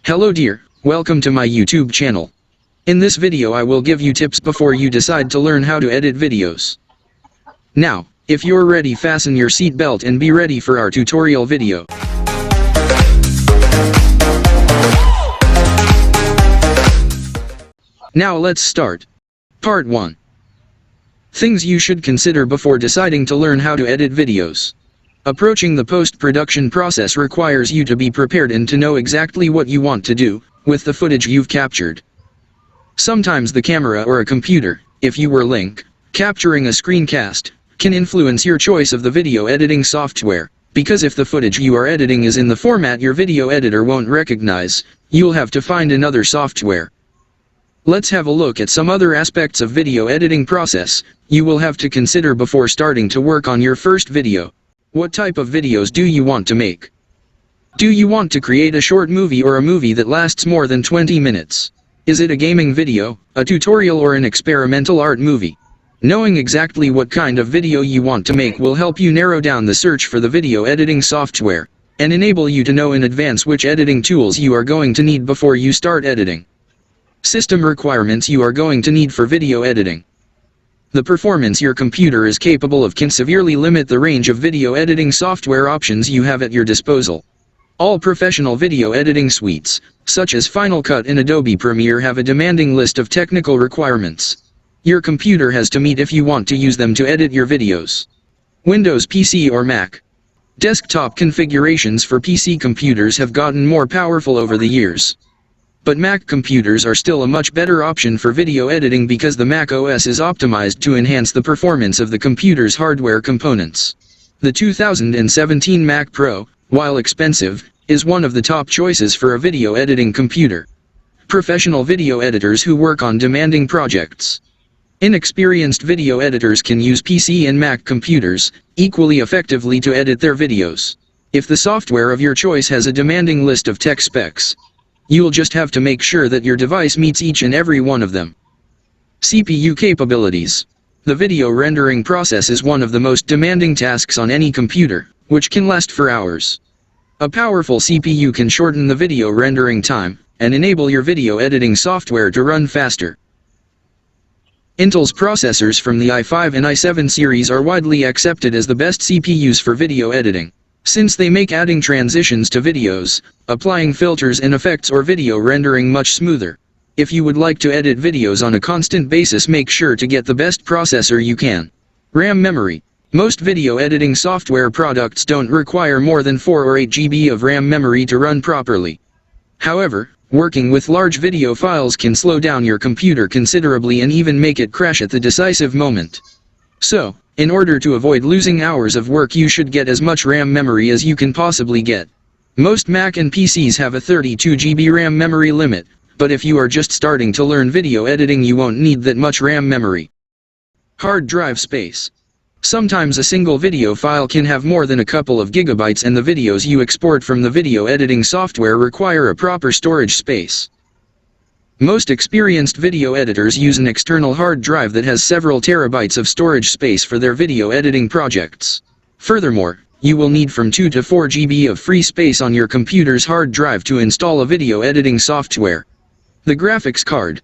Hello dear, welcome to my YouTube channel. In this video I will give you tips before you decide to learn how to edit videos. Now, if you're ready, fasten your seatbelt and be ready for our tutorial video. Now let's start. Part 1. Things you should consider before deciding to learn how to edit videos. Approaching the post-production process requires you to be prepared and to know exactly what you want to do with the footage you've captured. Sometimes the camera or a computer, if you were link capturing a screencast, can influence your choice of the video editing software, because if the footage you are editing is in the format your video editor won't recognize, you'll have to find another software. Let's have a look at some other aspects of video editing process you will have to consider before starting to work on your first video. What type of videos do you want to make? Do you want to create a short movie or a movie that lasts more than 20 minutes? Is it a gaming video, a tutorial, or an experimental art movie? Knowing exactly what kind of video you want to make will help you narrow down the search for the video editing software, and enable you to know in advance which editing tools you are going to need before you start editing. System requirements you are going to need for video editing. The performance your computer is capable of can severely limit the range of video editing software options you have at your disposal. All professional video editing suites, such as Final Cut and Adobe Premiere, have a demanding list of technical requirements your computer has to meet if you want to use them to edit your videos. Windows PC or Mac. Desktop configurations for PC computers have gotten more powerful over the years. But Mac computers are still a much better option for video editing because the Mac OS is optimized to enhance the performance of the computer's hardware components. The 2017 Mac Pro, while expensive, is one of the top choices for a video editing computer. Professional video editors who work on demanding projects. Inexperienced video editors can use PC and Mac computers equally effectively to edit their videos. If the software of your choice has a demanding list of tech specs, you'll just have to make sure that your device meets each and every one of them. CPU capabilities. The video rendering process is one of the most demanding tasks on any computer, which can last for hours. A powerful CPU can shorten the video rendering time, and enable your video editing software to run faster. Intel's processors from the i5 and i7 series are widely accepted as the best CPUs for video editing, since they make adding transitions to videos, applying filters and effects, or video rendering much smoother. If you would like to edit videos on a constant basis, make sure to get the best processor you can. RAM memory. Most video editing software products don't require more than 4 or 8 GB of RAM memory to run properly. However, working with large video files can slow down your computer considerably and even make it crash at the decisive moment. So, in order to avoid losing hours of work, you should get as much RAM memory as you can possibly get. Most Mac and PCs have a 32 GB RAM memory limit, but if you are just starting to learn video editing you won't need that much RAM memory. Hard drive space. Sometimes a single video file can have more than a couple of gigabytes, and the videos you export from the video editing software require a proper storage space. Most experienced video editors use an external hard drive that has several terabytes of storage space for their video editing projects. Furthermore, you will need from 2 to 4 GB of free space on your computer's hard drive to install a video editing software. The graphics card.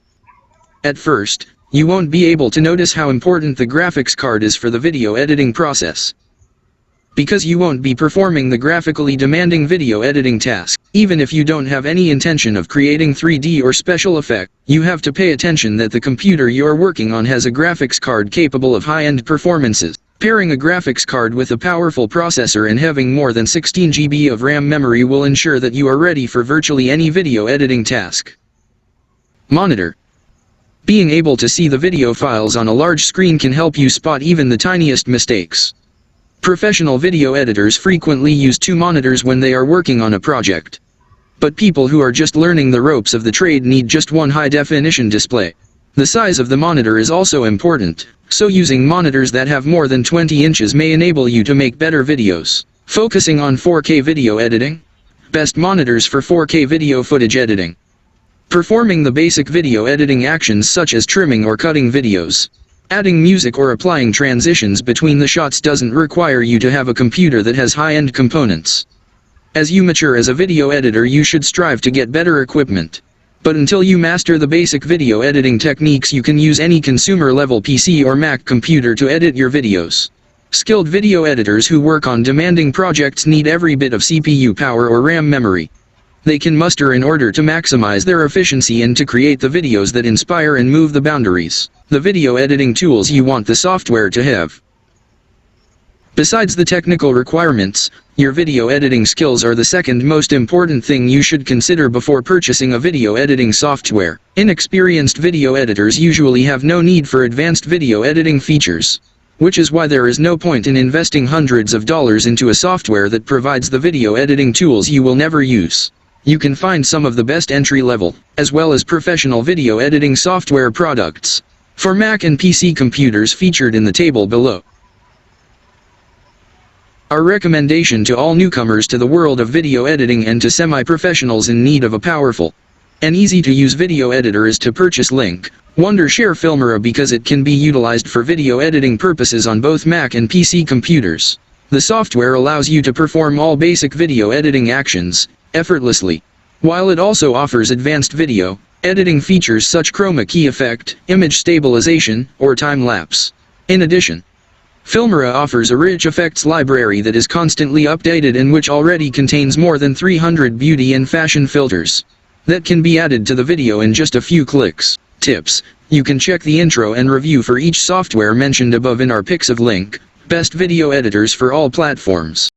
At first, you won't be able to notice how important the graphics card is for the video editing process, because you won't be performing the graphically demanding video editing task. Even if you don't have any intention of creating 3D or special effect, you have to pay attention that the computer you're working on has a graphics card capable of high-end performances. Pairing a graphics card with a powerful processor and having more than 16 GB of RAM memory will ensure that you are ready for virtually any video editing task. Monitor. Being able to see the video files on a large screen can help you spot even the tiniest mistakes. Professional video editors frequently use 2 monitors when they are working on a project. But people who are just learning the ropes of the trade need just one high-definition display. The size of the monitor is also important, so using monitors that have more than 20 inches may enable you to make better videos. Focusing on 4K video editing. Best monitors for 4K video footage editing. Performing the basic video editing actions such as trimming or cutting videos. Adding music or applying transitions between the shots doesn't require you to have a computer that has high-end components. As you mature as a video editor, you should strive to get better equipment. But until you master the basic video editing techniques, you can use any consumer-level PC or Mac computer to edit your videos. Skilled video editors who work on demanding projects need every bit of CPU power or RAM memory they can muster in order to maximize their efficiency and to create the videos that inspire and move the boundaries. The video editing tools you want the software to have. Besides the technical requirements, your video editing skills are the second most important thing you should consider before purchasing a video editing software. Inexperienced video editors usually have no need for advanced video editing features, which is why there is no point in investing hundreds of dollars into a software that provides the video editing tools you will never use. You can find some of the best entry-level, as well as professional video editing software products for Mac and PC computers featured in the table below. Our recommendation to all newcomers to the world of video editing and to semi-professionals in need of a powerful and easy-to-use video editor is to purchase Wondershare Filmora because it can be utilized for video editing purposes on both Mac and PC computers. The software allows you to perform all basic video editing actions effortlessly, while it also offers advanced video editing features such chroma key effect, image stabilization, or time-lapse. In addition, Filmora offers a rich effects library that is constantly updated and which already contains more than 300 beauty and fashion filters that can be added to the video in just a few clicks. Tips: you can check the intro and review for each software mentioned above in our picks of Best Video Editors for All Platforms.